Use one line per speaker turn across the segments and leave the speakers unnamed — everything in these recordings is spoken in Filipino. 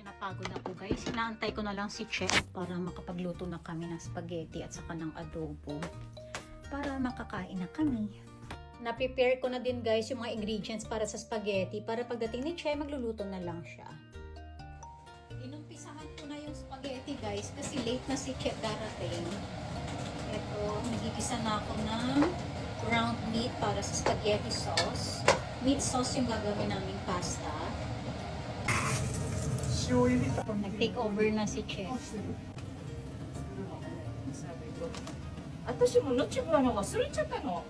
medyo napagod ako guys. Inaantay ko na lang si Chef para makapagluto na kami ng spaghetti at saka ng adobo. Para makakain na kami. Na-prepare ko na din guys yung mga ingredients para sa spaghetti. Para pagdating ni Chef, magluluto na lang siya. Inumpisahan ko na yung spaghetti guys kasi late na si Chef darating. Ito, nagigisa na ako ng ground meat para sa spaghetti sauce. Meat sauce yung gagawin naming pasta. Nag-take over na si Chef.
私もノチブラの忘れちゃったの。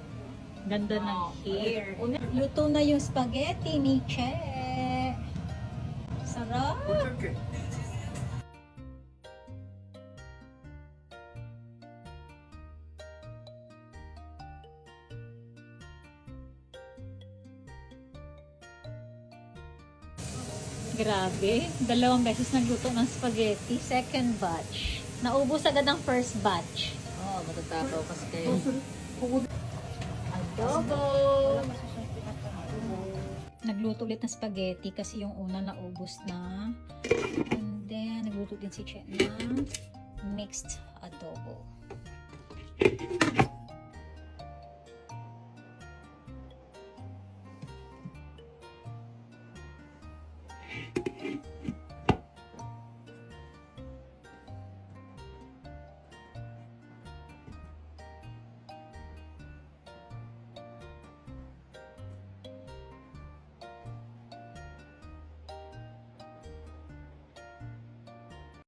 Ganda ng hair. Luto na yung spaghetti ni Chef. Sarap! Grabe, 2 beses nagluto ng spaghetti. Second batch. Naubos agad ang first batch.
Oo, matatapaw kasi kayo.
Adobo! Nagluto ulit ng spaghetti kasi yung una naubos na. And then, nagluto din si Chen ng mixed adobo.